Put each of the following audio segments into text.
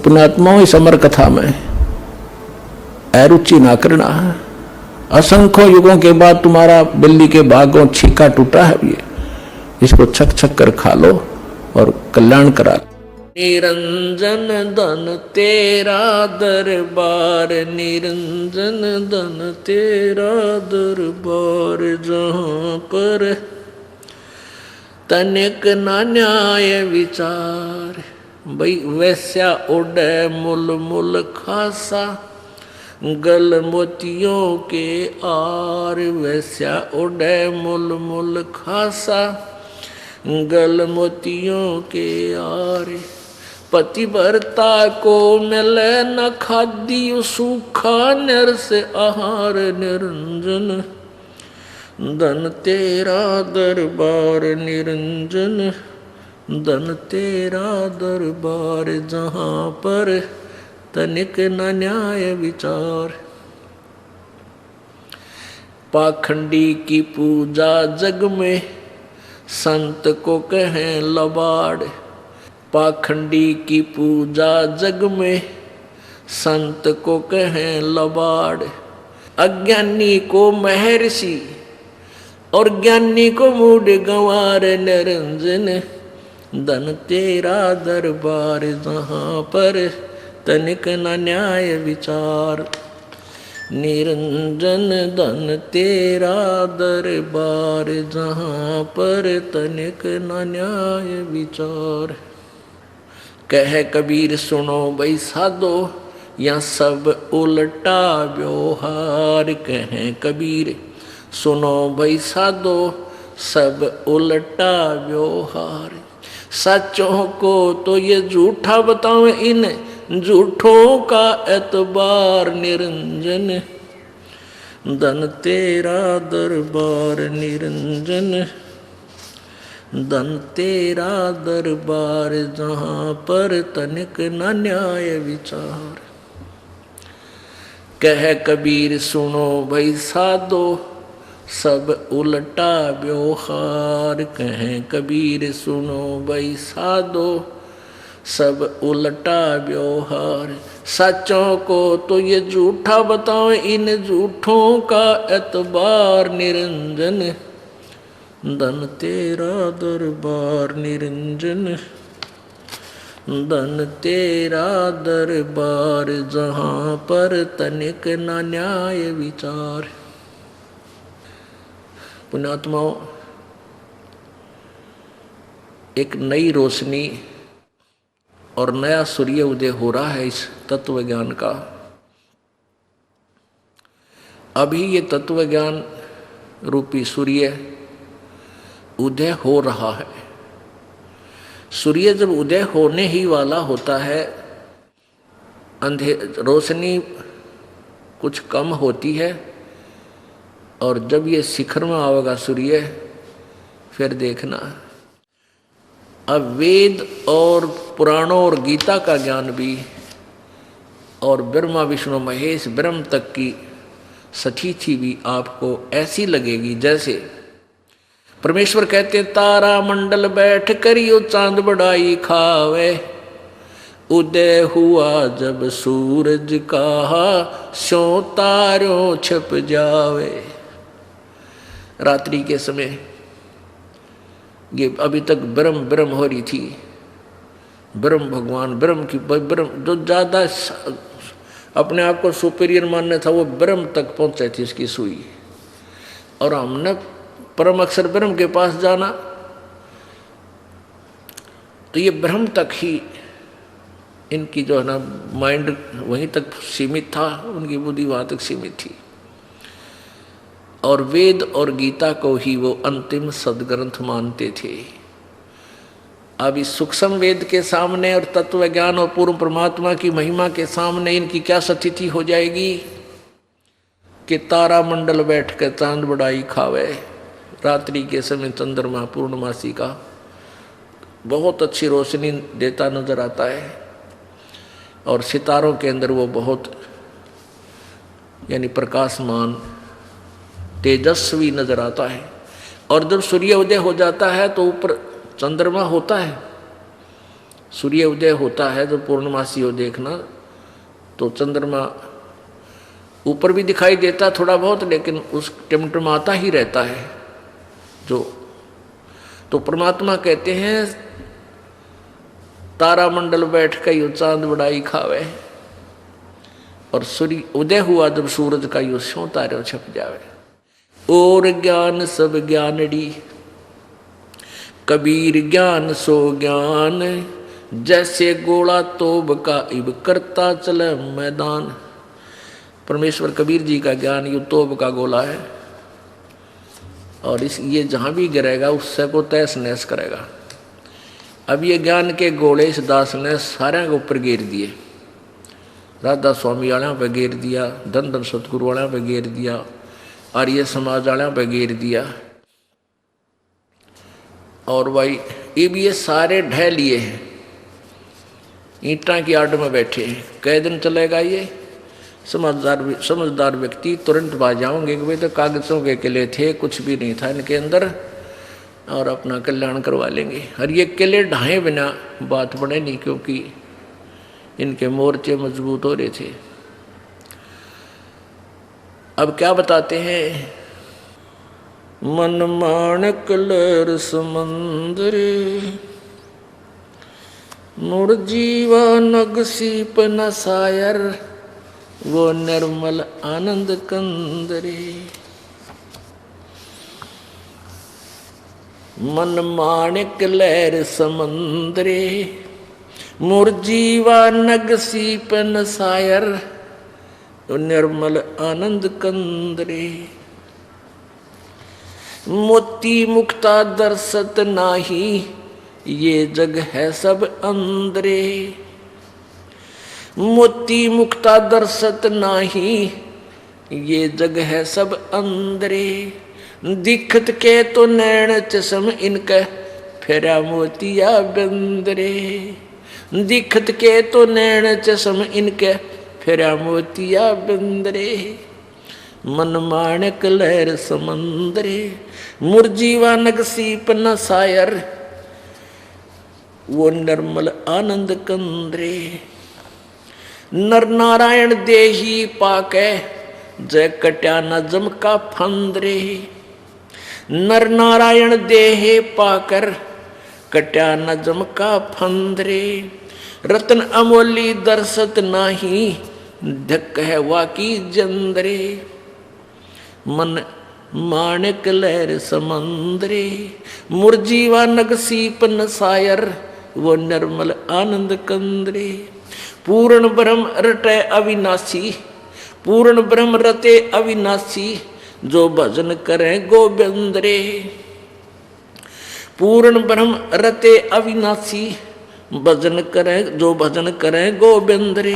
पुण्यात्माओं इस अमर कथा में अरुचि ना करना। असंख्य युगों के बाद तुम्हारा बिल्ली के भागों छीका टूटा है, ये इसको छक छक कर खा लो और कल्याण करा। निरंजन धन तेरा दरबार, निरंजन धन तेरा दरबार, जहां पर तनिक ना न्याय विचार। भाई वैस्या उड़े मुल मुल खासा, गल मोतियों के आर। वैस्या उड़े मुल मुल खासा, गल मोतियों के आर। पतिव्रता को मिले न खाद्य सूखा, नर से आहार। निरंजन धन तेरा दरबार, निरंजन धन तेरा दरबार, जहां पर तनिक न न्याय विचार। पाखंडी की पूजा जग में, संत को कहें लबाड़। पाखंडी की पूजा जग में, संत को कहें लबाड़। अज्ञानी को महर्षि और ज्ञानी को मूड गंवार। निरंजन धन तेरा दरबार, जहां पर तनिक न न्याय विचार। निरंजन धन तेरा दरबार, जहां पर तनिक न न्याय विचार। कह कबीर सुनो भाई साधो, या सब उल्टा व्यवहार। कह कबीर सुनो भाई साधो, सब उल्टा व्यवहार। सच्चों को तो ये झूठा बताओ, इन झूठों का एतबार। निरंजन धन तेरा दरबार, निरंजन धन तेरा दरबार, जहां पर तनिक न न्याय विचार। कह कबीर सुनो भाई साधो, सब उल्टा व्यवहार। कहें कबीर सुनो भाई साधो, सब उल्टा व्यवहार। सच्चों को तो ये झूठा बताओ, इन झूठों का एतबार। निरंजन धन तेरा दरबार, निरंजन धन तेरा दरबार, जहां पर तनिक न न्याय विचार। पुण्यात्माओं, एक नई रोशनी और नया सूर्य उदय हो रहा है इस तत्व ज्ञान का। अभी ये तत्व ज्ञान रूपी सूर्य उदय हो रहा है। सूर्य जब उदय होने ही वाला होता है, रोशनी कुछ कम होती है, और जब ये शिखर में आवेगा सूर्य, फिर देखना अब वेद और पुराणों और गीता का ज्ञान भी, और ब्रह्मा विष्णु महेश ब्रह्म तक की सचीथी भी आपको ऐसी लगेगी जैसे परमेश्वर कहते तारा मंडल बैठ करियो चांद बढ़ाई खावे। उदय हुआ जब सूरज का, स्यों तारों छप जावे। रात्रि के समय ये अभी तक ब्रह्म ब्रह्म हो रही थी। ब्रह्म भगवान ब्रह्म की, ब्रह्म जो ज्यादा अपने आप को सुपीरियर मानने था, वो ब्रह्म तक पहुंचे थी इसकी सुई। और हमने परम अक्षर ब्रह्म के पास जाना, तो ये ब्रह्म तक ही इनकी जो है ना माइंड वहीं तक सीमित था, उनकी बुद्धि वहां तक सीमित थी। और वेद और गीता को ही वो अंतिम सदग्रंथ मानते थे। अब इस सूक्ष्म वेद के सामने और तत्व ज्ञान और पूर्ण परमात्मा की महिमा के सामने इनकी क्या स्थिति हो जाएगी कि तारा मंडल बैठ कर चांद बढ़ाई खावे। रात्रि के समय चंद्रमा पूर्णमासी का बहुत अच्छी रोशनी देता नजर आता है, और सितारों के अंदर वो बहुत यानी प्रकाशमान तेजस्वी नजर आता है। और जब सूर्य उदय हो जाता है तो ऊपर चंद्रमा होता है, सूर्य उदय होता है जब पूर्णमासी हो देखना, तो चंद्रमा ऊपर भी दिखाई देता थोड़ा बहुत, लेकिन उस टिमटिमाता ही रहता है जो। तो परमात्मा कहते हैं तारा मंडल बैठ कर यो चांद बड़ाई खावे, और सूर्य उदय हुआ जब सूरज का यो स्यों तारे छप जावे। और ज्ञान सब ज्ञानड़ी, कबीर ज्ञान सो ज्ञान, जैसे गोला तोब का इब करता चले मैदान। परमेश्वर कबीर जी का ज्ञान यो तोब का गोला है, और इस ये जहाँ भी गिरेगा उससे को तहस नहस करेगा। अब ये ज्ञान के गोले इस दास ने सारे के ऊपर गिर दिए। राधा स्वामी वालों पे गिर दिया, धन धन सतगुरु वालों पे गिर दिया, आर्य समाज वालों पे गिर दिया, और भाई ये सारे ढह लिए हैं, ईंटा की आड़ में बैठे हैं। कै दिन चलेगा ये? समझदार व्यक्ति तुरंत बाज जाओगे कि भाई तो कागजों के किले थे, कुछ भी नहीं था इनके अंदर, और अपना कल्याण करवा लेंगे। और ये किले ढाए बिना बात बने नहीं, क्योंकि इनके मोर्चे मजबूत हो रहे थे। अब क्या बताते हैं? मन माणक लहर समंदर, मुड़ जीवा नग सीप न सायर, वो निर्मल आनंद कंदरे। मन माणिक लहर समंदरे, मुर जीवा नग सीपन सायर, निर्मल आनंद कंदरे। मोती मुक्ता दर्शत नाही, ये जग है सब अंदरे। मोती मुक्ता दर्शत नाही, ये जग है सब अंदरे। दिखत के तो नैन चश्म इनके, फेरा मोतिया बंदरे। दिखत के तो नैन चश्म इनके, फेरा मोतिया बंदरे। मन माणक लहर समंदरे, मुरजीवा नग सीप न सायर, वो निर्मल आनंद कंदरे। नर नारायण देही पाके, जय कट्या न जम का फंदरे। नर नारायण देहे पाकर, कट्या न जम का फंदरे। रतन अमोली दर्शत नाही, धक है वाकी जंदरे। मन माणिक लहर समंदरे, मुरजीवा नग सीप न सायर, वो निर्मल आनंद कंदरे। पूर्ण ब्रह्म रटे अविनाशी, पूर्ण ब्रह्म रते अविनाशी, जो भजन करें गोविंदरे। पूर्ण ब्रह्म रते अविनाशी, भजन करें जो भजन करें गोविंदरे।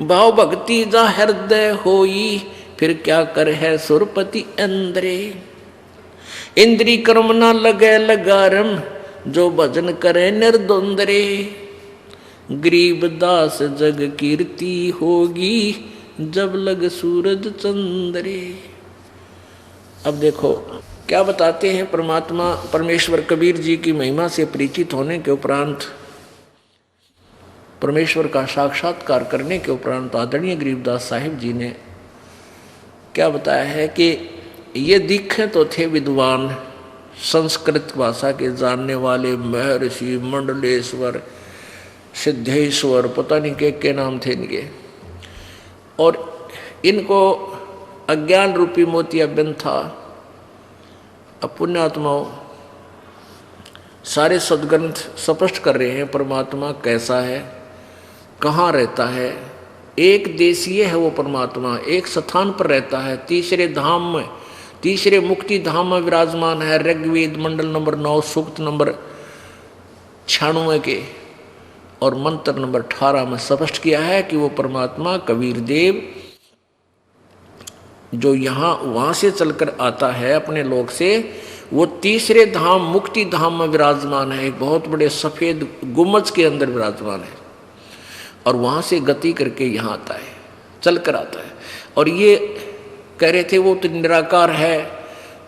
भाव भक्ति जा हृदय होई, फिर क्या कर है सुरपति इंद्रे। इंद्री कर्म न लगे लगारम, जो भजन करे निर्द्वंदरे। गरीब दास जग कीर्ति होगी, जब लग सूरज चंद्रे। अब देखो क्या बताते हैं परमात्मा परमेश्वर कबीर जी की महिमा से परिचित होने के उपरांत, परमेश्वर का साक्षात्कार करने के उपरांत आदरणीय गरीबदास साहिब जी ने क्या बताया है कि ये दिखे तो थे विद्वान, संस्कृत भाषा के जानने वाले, महर्षि, मंडलेश्वर, सिद्धेश्वर, पता नहीं के नाम थे इनके, और इनको अज्ञान रूपी मोतिया बंद था। अब पुण्यात्माओं सारे सदग्रंथ स्पष्ट कर रहे हैं परमात्मा कैसा है, कहाँ रहता है। एक देशीय है वो परमात्मा, एक स्थान पर रहता है, तीसरे धाम में, तीसरे मुक्ति धाम में विराजमान है। ऋग्वेद मंडल नंबर 9 सूक्त नंबर 96 के और मंत्र नंबर 18 में स्पष्ट किया है कि वो परमात्मा कबीर देव जो यहाँ वहाँ से चलकर आता है अपने लोक से, वो तीसरे धाम मुक्ति धाम में विराजमान है। एक बहुत बड़े सफ़ेद गुम्बज के अंदर विराजमान है, और वहाँ से गति करके यहाँ आता है, चल कर आता है। और ये कह रहे थे वो तो निराकार है,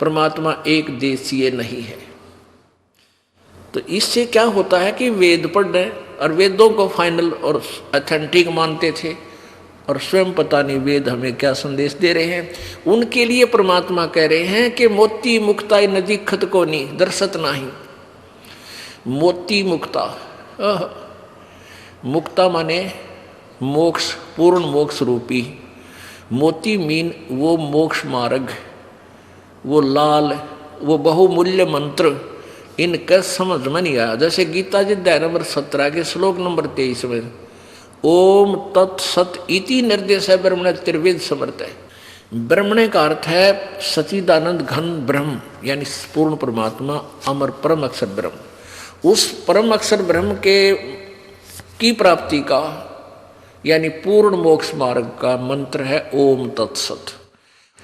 परमात्मा एक देशीय नहीं है। तो इससे क्या होता है कि वेद पढ़ रहे, और वेदों को फाइनल और ऑथेंटिक मानते थे, और स्वयं पता नहीं वेद हमें क्या संदेश दे रहे हैं। उनके लिए परमात्मा कह रहे हैं कि मोती मुक्ता नदी खत को नहीं दर्शत नहीं। मोती मुक्ता, मुक्ता माने मोक्ष, पूर्ण मोक्ष रूपी। मोती मीन वो मोक्ष मार्ग, वो लाल, वो बहुमूल्य मंत्र, इनका समझ में नहीं आया। जैसे गीता जी अध्याय नंबर 17 के श्लोक नंबर 23 में ओम तत्सत इति निर्देश है ब्रह्मण त्रिवेद समर्थ है। ब्रह्मणे का अर्थ है सचिदानंद घन ब्रह्म, यानी पूर्ण परमात्मा, अमर परम अक्षर ब्रह्म। उस परम अक्षर ब्रह्म की प्राप्ति का यानी पूर्ण मोक्ष मार्ग का मंत्र है ओम तत्सत।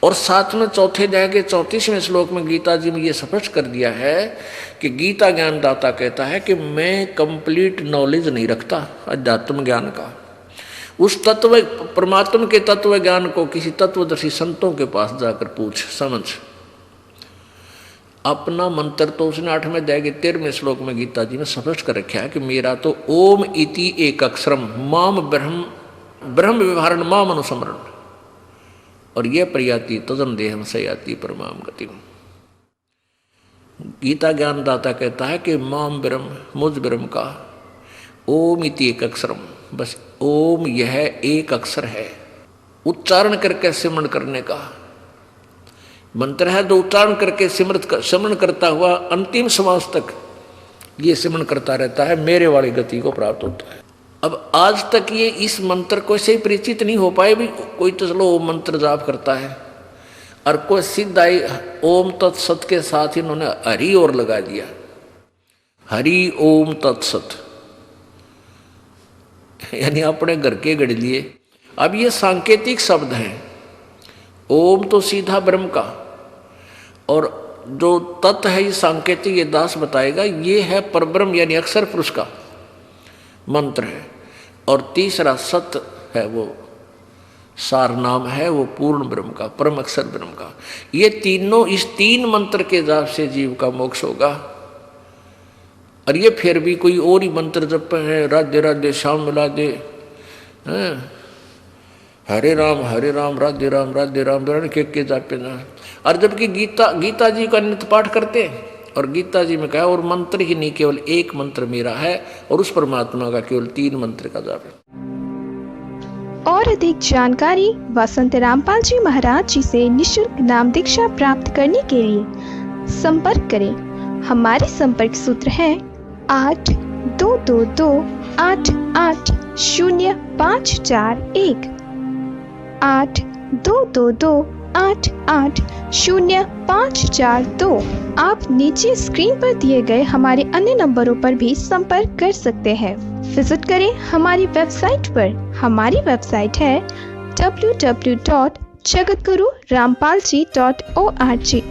और साथ में चौथे अध्याय के 34वें श्लोक में गीता जी में ये स्पष्ट कर दिया है कि गीता ज्ञानदाता कहता है कि मैं कंप्लीट नॉलेज नहीं रखता अध्यात्म ज्ञान का। उस तत्व परमात्मा के तत्व ज्ञान को किसी तत्वदर्शी संतों के पास जाकर पूछ समझ। अपना मंत्र तो उसने 8वें अध्याय के 13वें श्लोक में गीता जी में स्पष्ट कर रखा है कि मेरा तो ओम इति एक अक्षरम माम ब्रह्म व्यवहारण माम अनुस्मरण, और यह प्रयाति तजन देहम सयाति परमाम गति। गीता ज्ञानदाता कहता है कि माम ब्रह्म, मुझ ब्रह्म का ओम इति एक अक्षरम, बस ओम यह एक अक्षर है। उच्चारण करके सिमरण करने का मंत्र है, जो उच्चारण करके सिमरण करता हुआ अंतिम श्वास तक ये सिमरण करता रहता है, मेरे वाली गति को प्राप्त होता है। अब आज तक ये इस मंत्र को से परिचित नहीं हो पाए भी। कोई तो चलो ओम मंत्र जाप करता है, और कोई सीधा ही ओम तत्सत के साथ इन्होंने हरि और लगा दिया, हरि ओम तत्सत, यानी अपने घर के गढ़ लिए। अब ये सांकेतिक शब्द हैं। ओम तो सीधा ब्रह्म का, और जो तत्व है ये सांकेतिक, ये दास बताएगा, ये है परब्रह्म यानी अक्षर पुरुष का मंत्र है। और तीसरा सत्य है, वो सार नाम है, वो पूर्ण ब्रह्म का, परम अक्षर ब्रह्म का। ये तीनों, इस तीन मंत्र के जाप से जीव का मोक्ष होगा। और ये फिर भी कोई और ही मंत्र जप है, राधे राधे श्याम मिला दे, हरे राम राधे राम के जापे ना। और जबकि गीता जी का नित्य पाठ करते हैं, और गीता जी में कहा और मंत्र ही नहीं, केवल एक मंत्र मेरा है, और उस परमात्मा का केवल 3 मंत्र का जाप है। और अधिक जानकारी वसंत रामपाल जी महाराज जी से निःशुल्क नाम दीक्षा प्राप्त करने के लिए संपर्क करें। हमारे संपर्क सूत्र है 8222 880541 8222 880542। आप नीचे स्क्रीन पर दिए गए हमारे अन्य नंबरों पर भी संपर्क कर सकते हैं। विजिट करें हमारी वेबसाइट पर। हमारी वेबसाइट है www.jagatgururampalji.org।